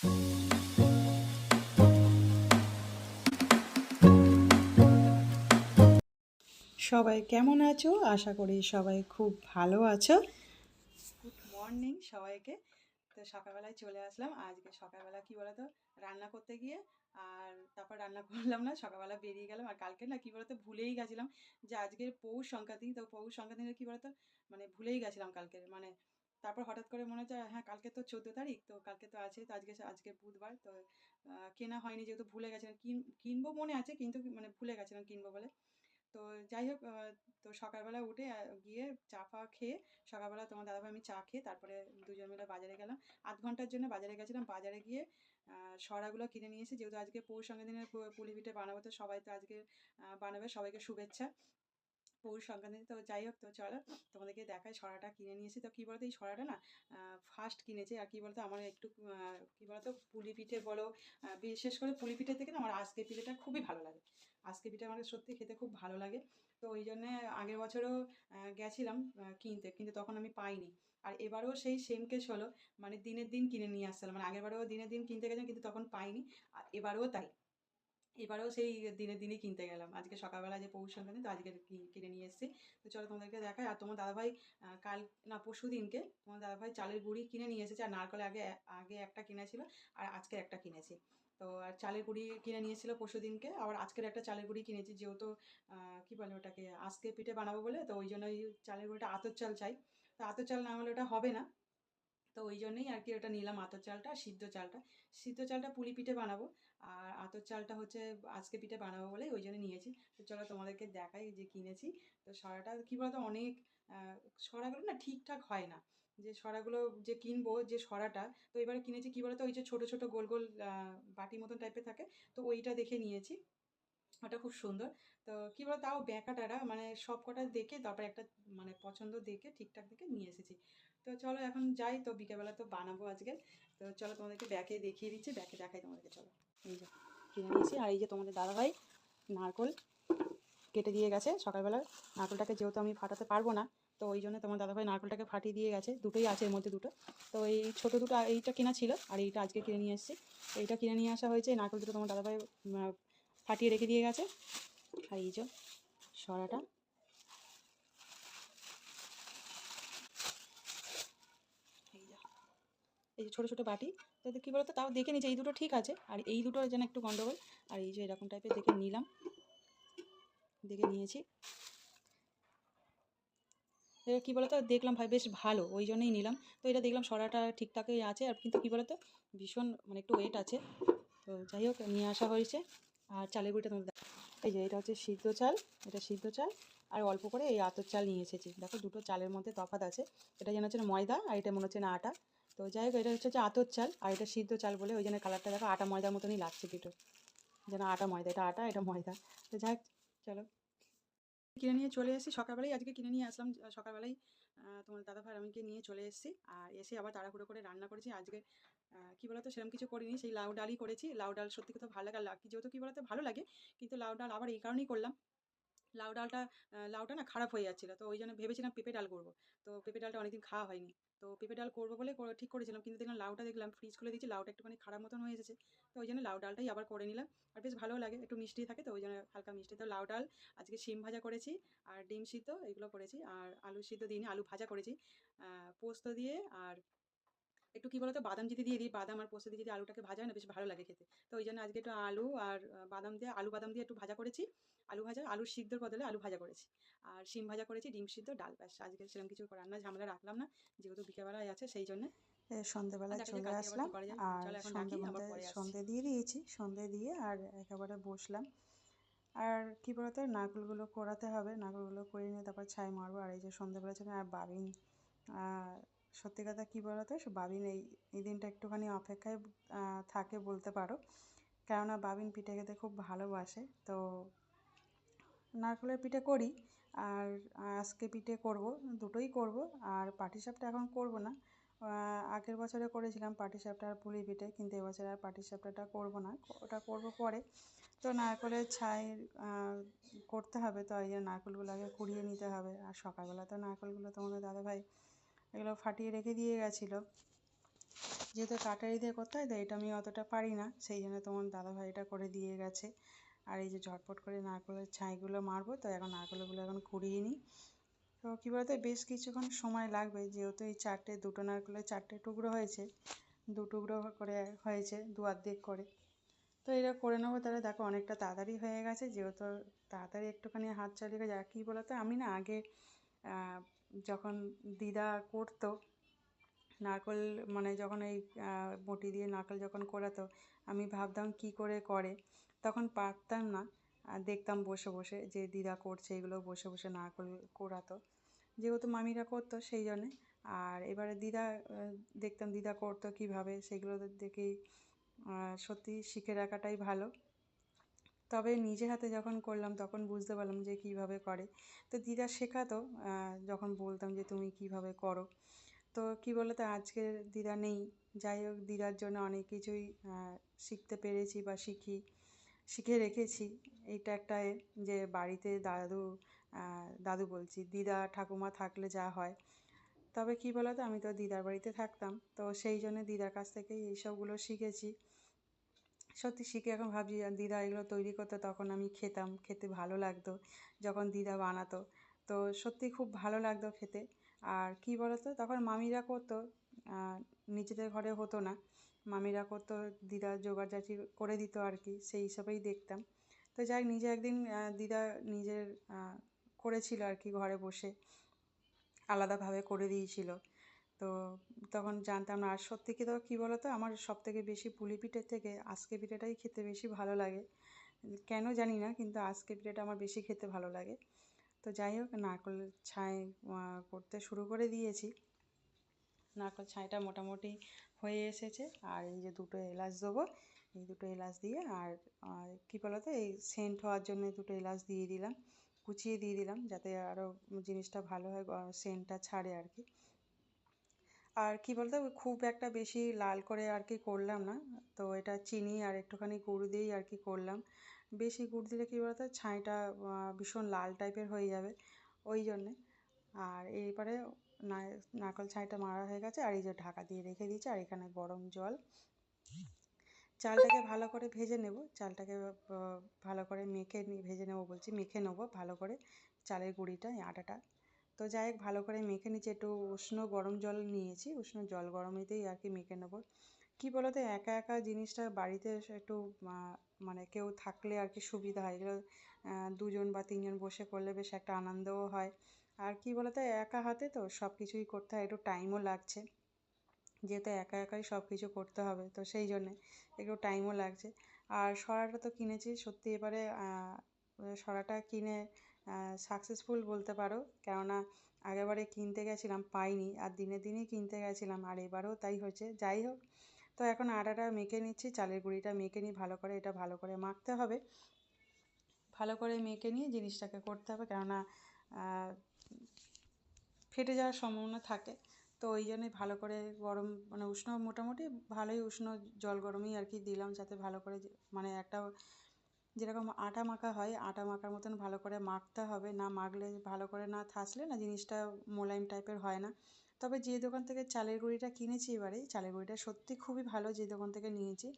সবাই কেমন আছো? আশা করি সবাই খুব ভালো আছো। গুড মর্নিং সবাইকে। তো সকালবেলায় চলে আসলাম। আজকে সকালবেলা কী বলো তো, রান্না করতে গিয়ে আর তারপর রান্না করলাম না, সকালবেলা বেরিয়ে গেলাম। আর কালকে না কী বলো তো, ভুলেই গেছিলাম যে আজকের পৌষ সংক্রান্তি। তো পৌষ সংক্রান্তিতে কী বলো তো, মানে ভুলেই গেছিলাম কালকের, মানে তারপর হঠাৎ করে মনে হচ্ছে হ্যাঁ কালকে তো 14 তারিখ, তো কালকে তো আছে, তো আজকে বুধবার, তো কেনা হয়নি যেহেতু ভুলে গেছিলাম। কিনবো মনে আছে, কিন্তু মানে ভুলে গেছিলাম কিনবো বলে। তো যাই হোক, তো সকালবেলা উঠে গিয়ে চা ফা খেয়ে, সকালবেলা তোমার দাদাভাই আমি চা খেয়ে তারপরে দুজন মিলে বাজারে গেলাম। আধ ঘন্টার জন্য বাজারে গেছিলাম। বাজারে গিয়ে সরাগুলো কিনে নিয়ে এসে, যেহেতু আজকে পৌষ সংক্রান্তির দিনের পুলি পিঠে বানাবো, তো সবাই তো আজকে বানাবে। সবাইকে শুভেচ্ছা পৌষ সংক্রান্তি। তো যাই হোক, তো চলো তোমাদেরকে দেখাই সরাটা কিনে নিয়েছি। তো কী বলতো, এই সরাটা না ফার্স্ট কিনেছি। আর কী বলতো, আমার একটু কী বলতো, পুলি পিঠে বলো, বিশেষ করে পুলি পিঠে থেকে না আমার আজকে পিঠেটা খুবই ভালো লাগে। আজকে পিঠে আমার সত্যি খেতে খুব ভালো লাগে। তো ওই জন্যে আগের বছরও গেছিলাম কিনতে, কিন্তু তখন আমি পাইনি। আর এবারেও সেই সেম কেস হলো, মানে দিনের দিন কিনে নিয়ে আসছিলাম। মানে আগেরবারেও দিনের দিন কিনতে গেছিলাম, কিন্তু তখন পাইনি। আর এবারেও তাই, এবারেও সেই দিনের দিনই কিনতে গেলাম। আজকে সকালবেলা যে পৌষ সংক্রান্তি, তো আজকে কিনে নিয়ে এসেছি। তো চলো তোমাদেরকে দেখাই। আর তোমার দাদাভাই কাল না পরশু দিনকে তোমার দাদাভাই চালের গুঁড়ি কিনে নিয়ে এসেছে। আর নারকেল আগে আগে একটা কিনেছিল, আর আজকে একটা কিনেছি। তো আর চালের গুঁড়ি কিনে নিয়েছিল পরশু দিনকে, আবার আজকের একটা চালের গুঁড়ি কিনেছি, যেহেতু কী বলে ওটাকে, আজকে পিঠে বানাবো বলে, তো ওই জন্য ওই চালের গুঁড়িটা আতর চাল চাই। তো আতর চাল না হলে ওটা হবে না। তো ওই জন্যই আর কি ওটা নিলাম, আতর চালটা আর সিদ্ধ চালটা। সিদ্ধ চালটা পুলি পিঠে বানাবো, আর আতর চালটা হচ্ছে আজকে পিঠে বানাবো বলে ওই জন্য নিয়েছি। তো চলো তোমাদেরকে দেখাই যে কিনেছি। তো সরাটা কী বলতো, অনেক সরাগুলো না ঠিকঠাক হয় না, যে সরাগুলো যে কিনবো যে সরাটা, তো এবারে কিনেছি কী বলতো, ওই যে ছোটো ছোটো গোল গোল বাটি মতন টাইপের থাকে, তো ওইটা দেখে নিয়েছি। ওটা খুব সুন্দর। তো কী বলো, তাও ব্যাকাটারা মানে সব কটা দেখে তারপরে একটা মানে পছন্দ দেখে ঠিকঠাক দেখে নিয়ে এসেছি। তো চলো এখন যাই, তো বিকেলবেলা তো বানাবো আজকে। তো চলো তোমাদেরকে ব্যাকে দেখিয়ে দিচ্ছি, ব্যাকে দেখাই তোমাদেরকে। চলো, এই যে কিনে নিয়েছি। আর এই যে তোমাদের দাদাভাই নারকোল কেটে দিয়ে গেছে সকালবেলা। নারকোলটাকে যেহেতু আমি ফাটাতে পারবো না, তো ওই জন্য তোমার দাদাভাই নারকোলটাকে ফাটিয়ে দিয়ে গেছে। দুটোই আছে এর মধ্যে, দুটো। তো এই ছোটো দুটো, এইটা কেনা ছিল আর এইটা আজকে কিনে নিয়ে এসেছি। এইটা কিনে নিয়ে আসা হয়েছে, এই নারকোল দুটো তোমার দাদাভাই ফাটিয়ে রেখে দিয়ে গেছে। আর এই যে সরাটা, এই যে এই যে ছোটো ছোটো বাটি। তাতে কী বলতো, তাও দেখে নিয়েছি এই দুটো ঠিক আছে, আর এই দুটো যেন একটু গন্ডগোল। আর এই যে এরকম টাইপের দেখে নিলাম, দেখে নিয়েছি। এটা কী বলতো, দেখলাম ভাই বেশ ভালো, ওই জন্যই নিলাম। তো এটা দেখলাম সরাটা ঠিকঠাকই আছে, আর কিন্তু কী বলতো ভীষণ মানে একটু ওয়েট আছে। তো যাই হোক নিয়ে আসা হয়েছে। আর চালের গুঁড়িটা তোমাদের এই যে এটা হচ্ছে সিদ্ধ চাল, এটা সিদ্ধ চাল। আর অল্প করে এই আতর চাল নিয়ে এসেছি। দেখো দুটো চালের মধ্যে তফাৎ আছে, এটা যেন হচ্ছে না ময়দা, আর এটা মনে হচ্ছে না আটা। তো যাই হোক, এটা হচ্ছে আতর চাল আর এটা সিদ্ধ চাল বলে ওই জন্য কালারটা দেখো আটা ময়দার মতনই লাগছে দুটো, যেন আটা ময়দা, এটা আটা এটা ময়দা। তো যাই হোক, চলো কিনে নিয়ে চলে এসেছি সকালবেলায়। আজকে কিনে নিয়ে আসলাম সকালবেলায়, তোমার দাদাভাই আমিকে নিয়ে চলে এসেছি। আর এসে আবার তাড়াহুড়ো করে রান্না করেছি আজকে। কী বলতো, সেরকম কিছু করিনি, সেই লাউ ডালই করেছি। লাউ ডাল সত্যি কথা ভালো লাগে, আর যেহেতু কী বলতো ভালো লাগে, কিন্তু লাউ ডাল আবার এই কারণেই করলাম, লাউ ডালটা লাউটা না খারাপ হয়ে যাচ্ছিলো, তো ওই জন্য ভেবেছিলাম পেঁপে ডাল করবো। তো পেঁপে ডালটা অনেকদিন খাওয়া হয়নি, তো পেঁপে ডাল করবো বলে ঠিক করেছিলাম, কিন্তু দেখলাম লাউটা, দেখলাম ফ্রিজ খুলে দিয়েছি, লাউটা একটুখানি খারাপ মতন হয়ে এসেছে। তো ওই জন্য লাউ ডালটাই আবার করে নিলাম। আর বেশ ভালো লাগে, একটু মিষ্টি থাকে, তো ওই জন্য হালকা মিষ্টি। তো লাউ ডাল, আজকে শিম ভাজা করেছি, আর ডিম সিদ্ধ এগুলো করেছি, আর আলু সিদ্ধ দিইনি, আলু ভাজা করেছি পোস্ত দিয়ে। আর একটু কী বলতো, বাদাম যদি দিয়ে দিই, বাদাম আর পোস্ত দিয়ে যদি আলুটাকে ভাজা হয় না, বেশ ভালো লাগে খেতে। তো ওই জন্য আজকে একটু আলু আর বাদাম দিয়ে, আলু বাদাম দিয়ে একটু ভাজা করেছি। আলু ভাজা, আলুর সিদ্ধর বদলে আলু ভাজা করেছি। আর শিম ভাজা করেছি, ডিম সিদ্ধ, ডাল, ব্যাস। আজকে সেরকম কিছু রান্না ঝামেলা রাখলাম না, যেহেতু বিকেলবেলায় আছে সেই জন্য। সন্ধেবেলায় দেখা যাক চলে কালকে আবার আসলাম। কী করা যায়। আর চলো এখন রাখি, সন্ধ্যের আবার মধ্যে পরে আসছি। সন্ধে দিয়ে দিয়েছি, সন্ধে দিয়ে আর একেবারে বসলাম। আর কী বলতো, নারকেলগুলো কোড়াতে হবে, নারকেলগুলো করে নিয়ে তারপর ছাই মারবো। আর এই যে সন্ধ্যেবেলা ছিল, আর বাবিন সত্যি কথা কী বলতো, বাবিন এই দিনটা একটুখানি অপেক্ষায় থাকে বলতে পারো, কেননা বাবিন পিঠে খেতে খুব ভালোবাসে। তো নারকেলের পিঠে করি, আর আজকে পিঠে করব, দুটোই করব। আর পাটিসাপটা এখন করব না, আগের বছরে করেছিলাম পাটিসাপটা আর পুলি পিঠে, কিন্তু এবছর আর পাটিসাপটাটা করব না, ওটা করব পরে। তো নারকেলের ছাই করতে হবে, তো এই যে নারকেলগুলো আগে কুড়িয়ে নিতে হবে। আর সকালবেলা তো নারকেলগুলো তোমাদের দাদাভাই এগুলো ফাটিয়ে রেখে দিয়ে গেছিলো। যেহেতু কাটারি দিয়ে করতে হয় তো এটা আমি অতটা পারি না, সেই জন্য তোমার দাদাভাই এটা করে দিয়ে গেছে। আর এই যে ঝটপট করে নারকেলের ছাইগুলো মারবো, তো এখন নারকেলগুলো এখন কুড়িয়ে নিই। তো কী বলতো বেশ কিছুক্ষণ সময় লাগবে, যেহেতু এই দুটো নারকেলের 4টে টুকরো হয়েছে, 2 টুকরো করে হয়েছে, 2 অর্ধেক করে। তো এটা করে নেবো, তাহলে দেখো অনেকটা তাড়াতাড়ি হয়ে গেছে, যেহেতু তাড়াতাড়ি একটুখানি হাত চালিয়ে যা। কী বলতো আমি না আগে যখন দিদা করতো নারকেল, মানে যখন এই বটি দিয়ে নারকেল যখন কোড়াতো, আমি ভাবতাম কি করে করে, তখন পারতাম না। দেখতাম বসে বসে যে দিদা করছে, এগুলো বসে বসে নারকেল কোড়াতো, যেহেতু মামিরা করতো সেই জন্যে। আর এবারে দিদা দেখতাম দিদা করতো কীভাবে, সেগুলো দেখেই সত্যি শিখে রাখাটাই ভালো। তবে নিজে হাতে যখন করলাম তখন বুঝতে পারলাম যে কীভাবে করে। তো দিদা শেখাতো, যখন বলতাম যে তুমি কীভাবে করো। তো কী বলো তো আজকের দিদা নেই, যাই হোক দিদার জন্য অনেক কিছুই শিখতে পেরেছি বা শিখে রেখেছি। এইটা একটা যে বাড়িতে দাদু বলছি, দিদা ঠাকুমা থাকলে যা হয়। তবে কী বলো তো আমি তো দিদার বাড়িতে থাকতাম, তো সেই জন্য দিদার কাছ থেকেই এইসবগুলো শিখেছি। সত্যি শিখে এখন ভাবছি দিদা এগুলো তৈরি করতো, তখন আমি খেতাম, খেতে ভালো লাগতো যখন দিদা বানাতো। তো সত্যি খুব ভালো লাগতো খেতে। আর কী বলতো তখন মামিরা করতো, নিজেদের ঘরে হতো না, মামিরা করতো, দিদা জোগাড়জাটি করে দিত আর কি, সেই হিসাবেই দেখতাম। তো যাই নিজে একদিন দিদা নিজের করেছিল আর কি, ঘরে বসে আলাদাভাবে করে দিয়েছিল। তো তখন জানতাম না। আর সত্যি কি তো কী বলো তো আমার সবথেকে বেশি পুলি পিঠের থেকে আজকে পিঠেটাই খেতে বেশি ভালো লাগে, কেন জানি না, কিন্তু আজকে পিঠেটা আমার বেশি খেতে ভালো লাগে। তো যাই হোক নারকেলের ছাই করতে শুরু করে দিয়েছি। নারকেল ছাইটা মোটামুটি হয়ে এসেছে। আর এই যে 2টো এলাচ দেবো, এই 2টো এলাচ দিয়ে আর কী বলো তো এই সেন্ট হওয়ার জন্য 2টো এলাচ দিয়ে দিলাম, কুচিয়ে দিয়ে দিলাম, যাতে আরও জিনিসটা ভালো হয়, সেন্টটা ছাড়ে আর কি। আর কী বলতো খুব একটা বেশি লাল করে আর কি করলাম না, তো এটা চিনি আর একটুখানি গুড় দিয়েই আর কি করলাম। বেশি গুড় দিলে কী বলতো ছাইটা ভীষণ লাল টাইপের হয়ে যাবে, ওই জন্যে। আর এরপরে নারকেল ছাইটা মারা হয়ে গেছে, আর এই যে ঢাকা দিয়ে রেখে দিয়েছি। আর এখানে গরম জল, চালটাকে ভালো করে ভেজে নেব, চালটাকে ভালো করে ভেজে নেবো বলছি, মেখে নেবো ভালো করে চালের গুঁড়িটা, আটাটা। তো যাই হোক ভালো করে মেখে নিচ্ছি, একটু উষ্ণ গরম জল নিয়েছি, উষ্ণ জল গরমেতেই আর কি মেখে নেবো। কী বলো তো একা একা জিনিসটা বাড়িতে একটু মানে কেউ থাকলে আর কি সুবিধা হয়, এগুলো 2জন বা 3জন বসে করলে বেশ একটা আনন্দও হয়। আর কী বলো তো একা হাতে তো সব কিছুই করতে হয়, একটু টাইমও লাগছে, যেহেতু একা একাই সব কিছু করতে হবে, তো সেই জন্যে একটু টাইমও লাগছে। আর সরাটা তো কিনেছি, সত্যি এবারে সরাটা কিনে সাকসেসফুল বলতে পারো, কেননা আগেরবারে কিনতে গেছিলাম পাইনি, আর দিনে দিনই কিনতে গেছিলাম, আর এবারেও তাই হয়েছে। যাই হোক, তো এখন আটাটা মেখে নিচ্ছি, চালের গুঁড়িটা মেখে নিই ভালো করে, এটা ভালো করে মাখতে হবে, ভালো করে মেখে নিয়ে জিনিসটাকে করতে হবে, কেননা ফেটে যাওয়ার সম্ভাবনা থাকে। তো ওই জন্যই ভালো করে গরম মানে উষ্ণ, মোটামুটি ভালোই উষ্ণ জল গরমই আর কি দিলাম, যাতে ভালো করে মানে একটা যেরকম আটা মাখা হয় আটা মাখার মতন ভালো করে মাখতে হবে, না মাখলে ভালো করে না থাসলে না জিনিসটা মোলায়েম টাইপের হয় না। তবে যে দোকান থেকে চালের গুঁড়িটা কিনেছি এবারে, চালের গুঁড়িটা সত্যি খুবই ভালো, যে দোকান থেকে নিয়েছি।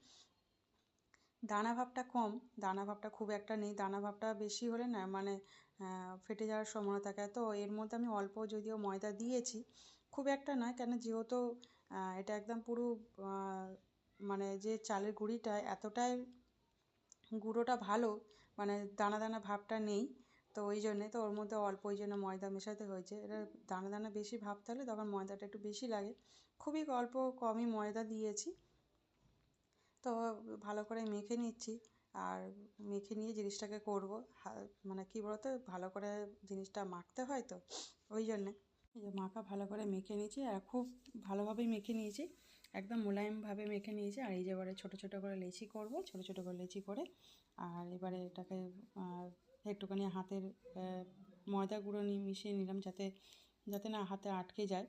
দানা ভাবটা কম, দানা ভাবটা খুব একটা নেই, দানা ভাবটা বেশি হলে না মানে ফেটে যাওয়ার সম্ভাবনা থাকে। তো এর মধ্যে আমি অল্প যদিও ময়দা দিয়েছি, খুব একটা নয়, কেন যেহেতু এটা একদম পুরো মানে যে চালের গুঁড়িটা এতটাই গুঁড়োটা ভালো, মানে দানা দানা ভাবটা নেই, তো ওই জন্যে তো ওর মধ্যে অল্প ওই জন্য ময়দা মেশাতে হয়েছে। এটা দানা দানা বেশি ভাব থাকলে তখন ময়দাটা একটু বেশি লাগে, খুবই অল্প কমই ময়দা দিয়েছি। তো ভালো করে মেখে নিচ্ছি, আর মেখে নিয়ে জিনিসটাকে করবো, মানে কী বলতো ভালো করে জিনিসটা মাখতে হয়, তো ওই জন্যে এই যে মাখা ভালো করে মেখে নিয়েছি, আর খুব ভালোভাবেই মেখে নিয়েছি, একদম মোলায়েমভাবে মেখে নিয়েছি। আর এই যে এবারে ছোটো ছোটো করে লেচি করব, ছোটো ছোটো করে লেচি করে, আর এবারে এটাকে একটুখানি হাতের ময়দা গুঁড়ো মিশিয়ে নিলাম, যাতে যাতে না হাতে আটকে যায়,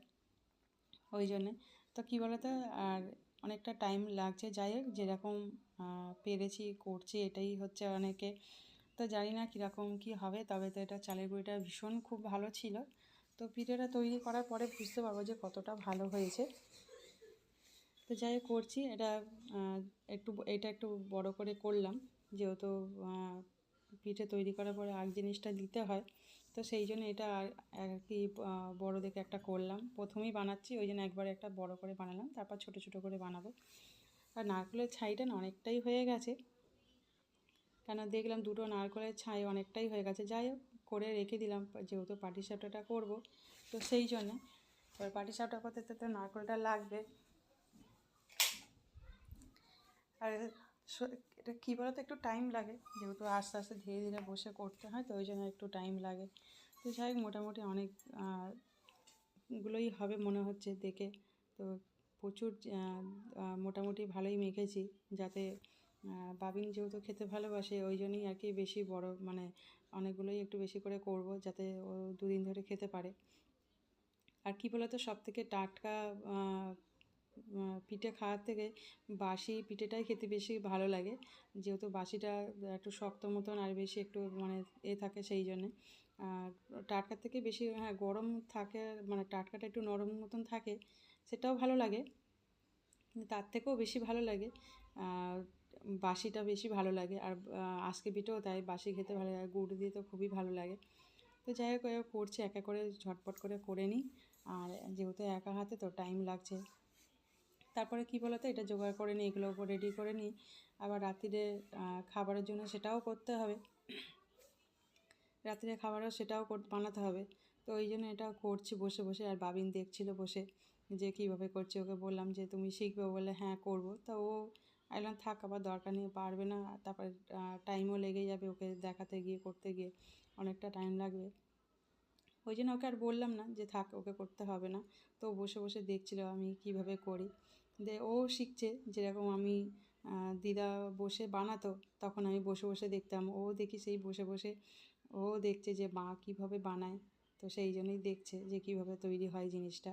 ওই জন্যে। তো কী বলতো আর অনেকটা টাইম লাগছে, যাই হোক যেরকম পেরেছি করছি, এটাই হচ্ছে অনেকে। তো জানি না কীরকম কী হবে, তবে তো এটা চালের গুঁড়িটা ভীষণ খুব ভালো ছিল। তো পিঠেটা তৈরি করার পরে বুঝতে পারবো যে কতটা ভালো হয়েছে। তো যাই হোক করছি এটা, এটা একটু বড় করে করলাম, যেহেতু পিঠে তৈরি করার পরে আগ জিনিসটা দিতে হয়, তো সেই জন্য এটা আর কি বড় দেখে একটা করলাম। প্রথমেই বানাচ্ছি ওই জন্য একবারে একটা বড় করে বানালাম, তারপর ছোট ছোট করে বানাবো। আর নারকেলের ছাইটা না অনেকটাই হয়ে গেছে, কেন দেখলাম দুটো নারকেলের ছাই অনেকটাই হয়ে গেছে। যাই হোক করে রেখে দিলাম, যেহেতু পাটিসাপটাটা করবো, তো সেই জন্যে। এবার পাটিসাপটা করতে তো নারকেলটা লাগবে। আর এটা কী বলতো, একটু টাইম লাগে, যেহেতু আস্তে আস্তে ধীরে ধীরে বসে করতে হয়, তো ওই জন্য একটু টাইম লাগে। তো যাই হোক মোটামুটি অনেক গুলোই হবে মনে হচ্ছে দেখে। তো প্রচুর মোটামুটি ভালোই মেখেছি, যাতে বাবিন যেহেতু খেতে ভালোবাসে ওই জন্যই আর কি বেশি বড়, মানে অনেকগুলোই একটু বেশি করে করব, যাতে ও দুদিন ধরে খেতে পারে। আর কী বলতো, সবথেকে টাটকা পিঠে খাওয়ার থেকে বাসি পিঠেটাই খেতে বেশি ভালো লাগে, যেহেতু বাসিটা একটু শক্ত মতন আর বেশি একটু মানে থাকে, সেই জন্যে। আর টাটকার থেকে বেশি, হ্যাঁ গরম থাকে, মানে টাটকাটা একটু নরম মতন থাকে, সেটাও ভালো লাগে, কিন্তু তার থেকেও বেশি ভালো লাগে বাসিটা বেশি ভালো লাগে। আর আজকে পিঠেও তাই, বাসি খেতে ভালো লাগে, গুড় দিয়ে তো খুবই ভালো লাগে। তো যাই হোক করছি, একা করে ঝটপট করে নিই, আর যেহেতু একা হাতে তো টাইম লাগছে। তারপরে কি বলতো, এটা জোগাড় করে নিই, এগুলো রেডি করে নিই, আবার রাত্রিরে খাবারের জন্য সেটাও করতে হবে, রাত্রিরে খাবারও সেটাও বানাতে হবে। তো ওই জন্য এটা করছি বসে বসে। আর বাবিন দেখছিল বসে যে কীভাবে করছি, ওকে বললাম যে তুমি শিখবে, বলে হ্যাঁ করবো। তা ও একদম থাক, আবার দরকার নেই, পারবে না, তারপরে টাইমও লেগে যাবে, ওকে দেখাতে গিয়ে করতে গিয়ে অনেকটা টাইম লাগবে, ওই জন্য ওকে আর বললাম না যে থাক, ওকে করতে হবে না। তো বসে বসে দেখছিল আমি কিভাবে করি, ও শিখছে, যেরকম আমি দিদা বসে বানাতো তখন আমি বসে বসে দেখতাম, ও দেখি সেই বসে বসে ও দেখছে যে মা কীভাবে বানায়, তো সেই জন্যই দেখছে যে কীভাবে তৈরি হয় জিনিসটা,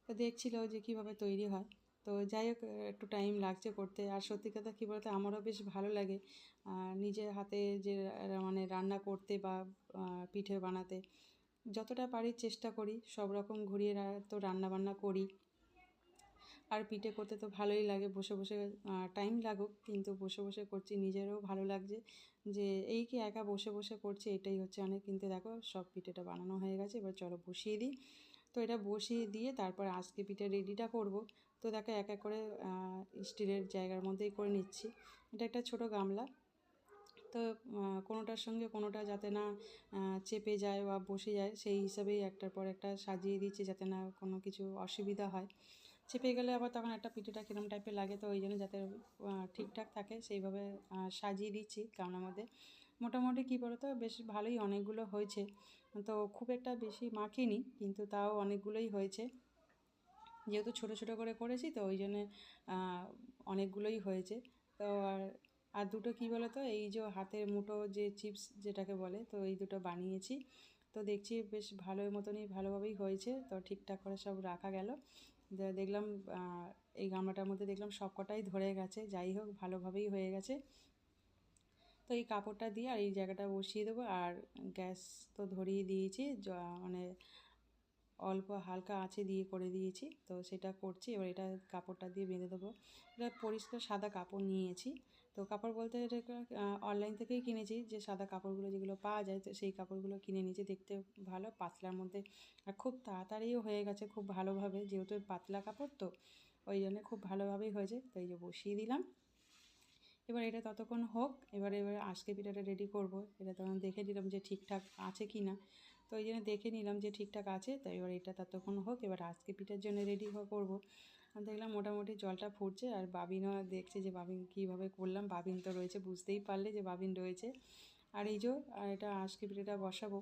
তো দেখছিল যে কীভাবে তৈরি হয়। তো যাই হোক একটু টাইম লাগছে করতে। আর সত্যি কথা কী বলতো, আমারও বেশ ভালো লাগে নিজের হাতে যে মানে রান্না করতে বা পিঠে বানাতে, যতটা পারি চেষ্টা করি, সব রকম ঘুরিয়ে তো রান্নাবান্না করি। আর পিঠে করতে তো ভালোই লাগে, বসে বসে টাইম লাগুক, কিন্তু বসে বসে করছি, নিজেরও ভালো লাগছে যে এই কি একা বসে বসে করছি, এটাই হচ্ছে অনেক। কিন্তু দেখো সব পিঠেটা বানানো হয়ে গেছে, এবার চলো বসিয়ে দিই। তো এটা বসিয়ে দিয়ে তারপর আজকে পিঠে রেডিটা করব। তো দেখো এক এক করে স্টিলের জায়গার মধ্যেই করে নিচ্ছি। এটা একটা ছোট গামলা, তো কোনোটার সঙ্গে কোনোটা যাতে না চেপে যায় বা বসে যায়, সেই হিসাবেই একটার পর একটা সাজিয়ে দিচ্ছি, যাতে না কোনো কিছু অসুবিধা হয়। চেপে গেলে আবার তখন একটা পিঠেটা কিরম টাইপের লাগে, তো ওই জন্য যাতে ঠিকঠাক থাকে সেইভাবে সাজিয়ে দিচ্ছি গামলার মধ্যে। মোটামুটি কী বলো তো, বেশ ভালোই অনেকগুলো হয়েছে, তো খুব একটা বেশি মাখিনি, কিন্তু তাও অনেকগুলোই হয়েছে, যেহেতু ছোটো ছোটো করে করেছি, তো ওই জন্যে অনেকগুলোই হয়েছে। তো আর দুটো কী বলো তো, এই যে হাতের মুঠো যে চিপস যেটাকে বলে, তো এই দুটো বানিয়েছি। তো দেখছি বেশ ভালোর মতনই, ভালোভাবেই হয়েছে, তো ঠিকঠাক করে সব রাখা গেল। দেখলাম এই গামলাটার মধ্যে দেখলাম সব কটাই ধরে গেছে, যাই হোক ভালোভাবেই হয়ে গেছে। তো এই কাপড়টা দিয়ে আর এই জায়গাটা বসিয়ে দেবো, আর গ্যাস তো ধরিয়ে দিয়েছি, মানে অল্প হালকা আঁচে দিয়ে করে দিয়েছি, তো সেটা করছি। এবার এটা কাপড়টা দিয়ে বেঁধে দেবো। এটা পরিষ্কার সাদা কাপড় নিয়েছি, তো কাপড় বলতে এটা অনলাইন থেকেই কিনেছি, যে সাদা কাপড়গুলো যেগুলো পাওয়া যায়, তো সেই কাপড়গুলো কিনে নিয়েছি, দেখতে ভালো পাতলার মধ্যে, আর খুব তাড়াতাড়িও হয়ে গেছে খুব ভালোভাবে, যেহেতু পাতলা কাপড় তো ওই জন্য খুব ভালোভাবেই হয়েছে। তো এই যে বসিয়ে দিলাম, এবার এটা ততক্ষণ হোক। এবারে আজকে পিঠাটা রেডি করব, এটা তখন দেখে নিলাম যে ঠিকঠাক আছে কি না, তো ওই জন্য দেখে নিলাম যে ঠিকঠাক আছে। তো এবার এটা ততক্ষণ হোক, এবার আজকে পিঠার জন্য রেডি করব। দেখলাম মোটামুটি জলটা ফুটছে, আর বাবিনও দেখছে যে বাবিন কীভাবে করলাম, বাবিন তো রয়েছে, বুঝতেই পারলে যে বাবিন রয়েছে। আর এই যে আর এটা আজকে পিঠাটা বসাবো,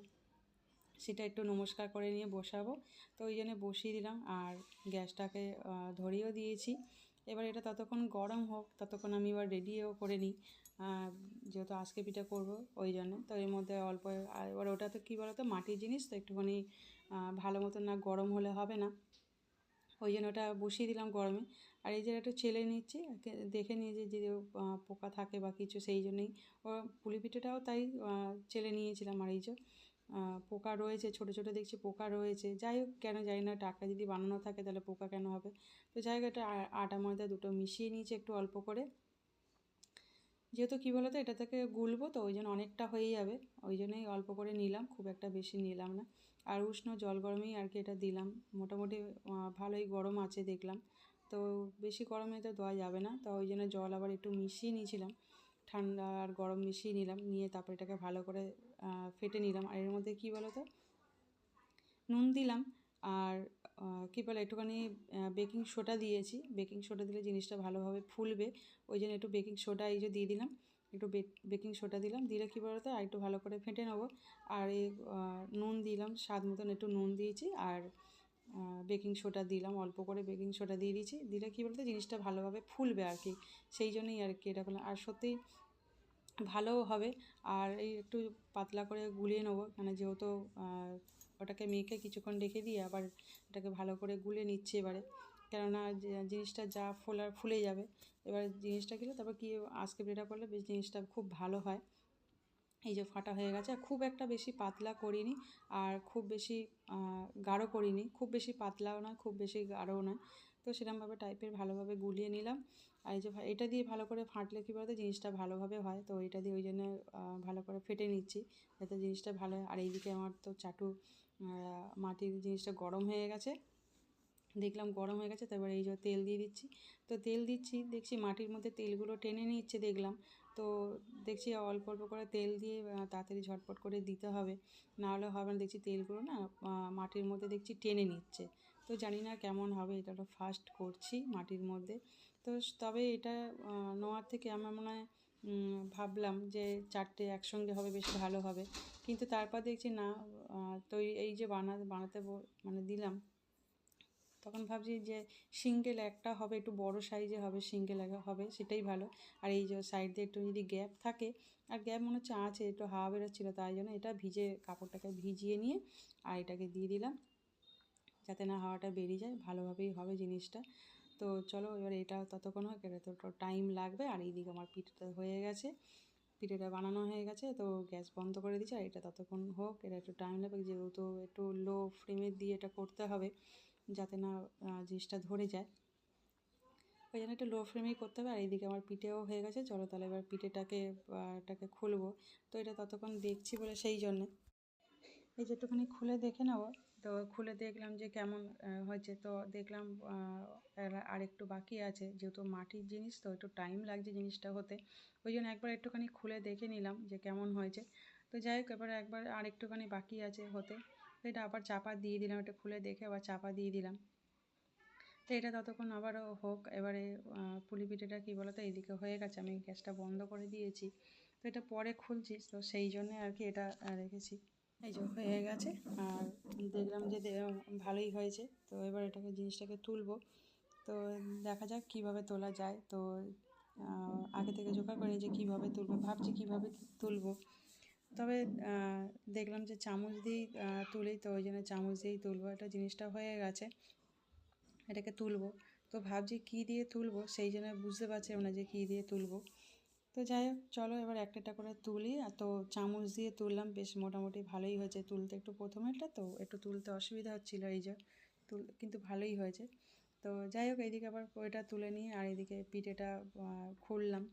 সেটা একটু নমস্কার করে নিয়ে বসাবো, তো ওই জন্য বসিয়ে দিলাম, আর গ্যাসটাকে ধরিয়েও দিয়েছি। এবার এটা ততক্ষণ গরম হোক, ততক্ষণ আমি এবার রেডিও করে নিই, যেহেতু আজকে পিঠা করব ওই জন্য। তো এর মধ্যে অল্প, এবার ওটা তো কী বলো তো, মাটির জিনিস, তো একটুখানি ভালো মতন না গরম হলে হবে না, ওই জন্য ওটা বসিয়ে দিলাম গরমে। আর এই যে একটু চেলে নিচ্ছি, দেখে নিয়ে যে যদি পোকা থাকে বা কিছু, সেই জন্যই ও পুলি পিঠেটাও তাই চেলে নিয়েছিলাম। আর এই যে পোকা রয়েছে, ছোটো ছোটো দেখছি পোকা রয়েছে। যাই হোক, কেন জানি না, টাটকা যদি বানানো থাকে তাহলে পোকা কেন হবে। তো যাই হোক, এটা আটা ময়দা দুটো মিশিয়ে নিয়েছি একটু অল্প করে, যেহেতু কী বলো তো এটা থেকে গুলবো, তো ওই জন্য অনেকটা হয়ে যাবে, ওই জন্যই অল্প করে নিলাম, খুব একটা বেশি নিলাম না। আর উষ্ণ জল গরমেই আর কি এটা দিলাম, মোটামুটি ভালোই গরম আছে দেখলাম, তো বেশি গরমে তো দেওয়া যাবে না, তো ওই জন্য জল আবার একটু মিশিয়ে নিয়েছিলাম, ঠান্ডা আর গরম মিশিয়ে নিলাম, নিয়ে তারপর এটাকে ভালো করে ফেটে নিলাম। আর এর মধ্যে কী বলো তো, নুন দিলাম, আর কী বলে একটুখানি বেকিং সোডা দিয়েছি, বেকিং সোডা দিলে জিনিসটা ভালোভাবে ফুলবে, ওই জন্য একটু বেকিং সোডা এই যে দিয়ে দিলাম, একটু বেকিং সোডা দিলাম, দিলে কী বলতো আর একটু ভালো করে ফেটে নেবো। আর এই নুন দিলাম, স্বাদ মতন একটু নুন দিয়েছি, আর বেকিং সোডা দিলাম, অল্প করে বেকিং সোডা দিয়ে দিয়েছি, দিলে কী বলতো জিনিসটা ভালোভাবে ফুলবে আর কি, সেই জন্যই আর কি এটা করলাম। আর সত্যিই ভালোও হবে। আর এই একটু পাতলা করে গুলিয়ে নেবো, মানে যেহেতু ওটাকে মেখে কিছুক্ষণ রেখে দিয়ে আবার এটাকে ভালো করে গুলে নিচ্ছি এবারে, কেননা জিনিসটা যা ফুলে যাবে। এবার জিনিসটা গেলে তারপর কি আজকে এটা করলে বেশ জিনিসটা খুব ভালো হয়। এই যে ফাটা হয়ে গেছে, খুব একটা বেশি পাতলা করিনি, আর খুব বেশি গাঢ় করিনি, খুব বেশি পাতলাও নয়, খুব বেশি গাঢ়ও নয়, তো সেরকমভাবে টাইপের ভালোভাবে গুলিয়ে নিলাম। আর এই যে এটা দিয়ে ভালো করে ফাটলে কী বলতো জিনিসটা ভালোভাবে হয়, তো এটা দিয়ে ওই জন্য ভালো করে ফেটে নিচ্ছি যাতে জিনিসটা ভালো হয়। আর এইদিকে আমার তো চাটু মাটির জিনিসটা গরম হয়ে গেছে, দেখলাম গরম হয়ে গেছে, তারপরে এই যে তেল দিয়ে দিচ্ছি, তো তেল দিচ্ছি দেখছি মাটির মধ্যে তেলগুলো টেনে নিচ্ছে দেখলাম, তো দেখছি অল্প অল্প করে তেল দিয়ে তাড়াতাড়ি ঝটপট করে দিতে হবে, নাহলে হবে না, দেখছি তেলগুলো না মাটির মধ্যে দেখছি টেনে নিচ্ছে, তো জানি না কেমন হবে, এটা তো ফার্স্ট করছি মাটির মধ্যে। তো তবে এটা নেওয়ার থেকে আমার মনে হয় ভাবলাম যে 4টে একসঙ্গে হবে বেশ ভালো হবে, কিন্তু তারপর দেখছি না, তো এই যে বানাতে মানে দিলাম, তখন ভাবছি যে সিঙ্গেল একটা হবে, একটু বড় সাইজে হবে, সিঙ্গেল হবে সেটাই ভালো। আর এই যে সাইড দিয়ে একটু যদি গ্যাপ থাকে, আর গ্যাপ মনে হচ্ছে আছে, একটু হাওয়া বেরোচ্ছিলো, তাই জন্য এটা কাপড়টাকে ভিজিয়ে নিয়ে আর এটাকে দিয়ে দিলাম, যাতে না হাওয়াটা বেরিয়ে যায়, ভালোভাবেই হবে জিনিসটা। তো চলো এবার এটা ততক্ষণ হোক, এটা তো টাইম লাগবে। আর এইদিকে আমার পিঠেটা হয়ে গেছে, পিঠেটা বানানো হয়ে গেছে, তো গ্যাস বন্ধ করে দিচ্ছি, আর এটা ততক্ষণ হোক, এটা একটু টাইম লাগবে, যেহেতু একটু লো ফ্লেমে দিয়ে এটা করতে হবে যাতে না জিনিসটা ধরে যায়, ওই জন্য একটু লো ফ্লেমেই করতে হবে। আর এইদিকে আমার পিঠেও হয়ে গেছে, চলো তাহলে এবার এটাকে খুলবো, তো এটা ততক্ষণ দেখছি বলে সেই জন্যে এই যে একটুখানি খুলে দেখে নেবো। তো খুলে দেখলাম যে কেমন হয়েছে, তো দেখলাম আর একটু বাকি আছে, যেহেতু মাটির জিনিস তো একটু টাইম লাগছে জিনিসটা হতে, ওই জন্য একবার একটুখানি খুলে দেখে নিলাম যে কেমন হয়েছে। তো যাই হোক, এবার একবার আর একটুখানি বাকি আছে হতে, তো এটা আবার চাপা দিয়ে দিলাম, এটা খুলে দেখে আবার চাপা দিয়ে দিলাম, তো এটা ততক্ষণ আবারও হোক। এবারে পুলি পিঠেটা কী বলো তো এইদিকে হয়ে গেছে, আমি গ্যাসটা বন্ধ করে দিয়েছি, তো এটা পরে খুলছি, তো সেই জন্যে আর কি এটা রেখেছি। এই যে হয়ে গেছে, আর দেখলাম যে ভালোই হয়েছে, তো এবার জিনিসটাকে তুলবো, তো দেখা যাক কীভাবে তোলা যায়। তো আগে থেকে জোগাড় করে যে কীভাবে তুলবো, ভাবছি কীভাবে তুলবো, তবে দেখলাম যে চামচ দিয়েই তুলি, তো ওই জন্য চামচ দিয়েই তুলবো, এটা জিনিসটা হয়ে গেছে, এটাকে তুলবো, তো ভাবছি কী দিয়ে তুলবো, সেই জন্য বুঝতে পারছিলাম না যে কী দিয়ে তুলবো। তো যাই হোক, চলো এবার একটা একটা করে তুলি। আর তো চামচ দিয়ে তুললাম, বেশ মোটামুটি ভালোই হয়েছে তুলতে, একটু প্রথমেরটা তো একটু তুলতে অসুবিধা হচ্ছিলো, এই যে কিন্তু ভালোই হয়েছে। তো যাই হোক, এইদিকে আবার ওইটা তুলে নিই, আর এইদিকে পিঠেটা খুললাম,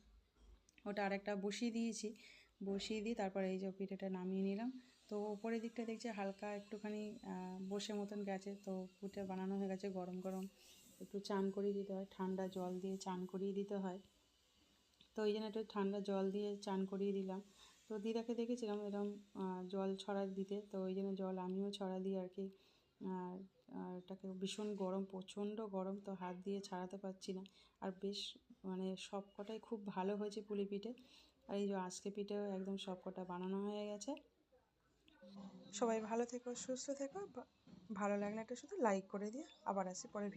ওটা আরেকটা বসিয়ে দিয়েছি, বসিয়ে দিয়ে তারপর এই যে পিঠেটা নামিয়ে নিলাম। তো ওপরের দিকটা দেখছি হালকা একটুখানি বসে মতন গেছে, তো পিঠে বানানো হয়ে গেছে, গরম গরম একটু চান করিয়ে দিতে হয়, ঠান্ডা জল দিয়ে চান করিয়ে দিতে হয়, তো ওই জন্য একটু ঠান্ডা জল দিয়ে চান করিয়ে দিলাম। তো দিদাকে দেখেছিলাম এরকম জল ছড়া দিতে, তো ওই জন্য জল আমিও ছড়া দিই আর কি। এটাকে ভীষণ গরম, প্রচণ্ড গরম, তো হাত দিয়ে ছাড়াতে পারছি না। আর বেশ মানে সব কটাই খুব ভালো হয়েছে পুলি পিঠে। আর এই যে আজকে পিঠেও একদম সব কটা বানানো হয়ে গেছে। সবাই ভালো থেকো, সুস্থ থেকো, ভালো লাগলে একটা শুধু লাইক করে দিয়ে আবার আসি পরে।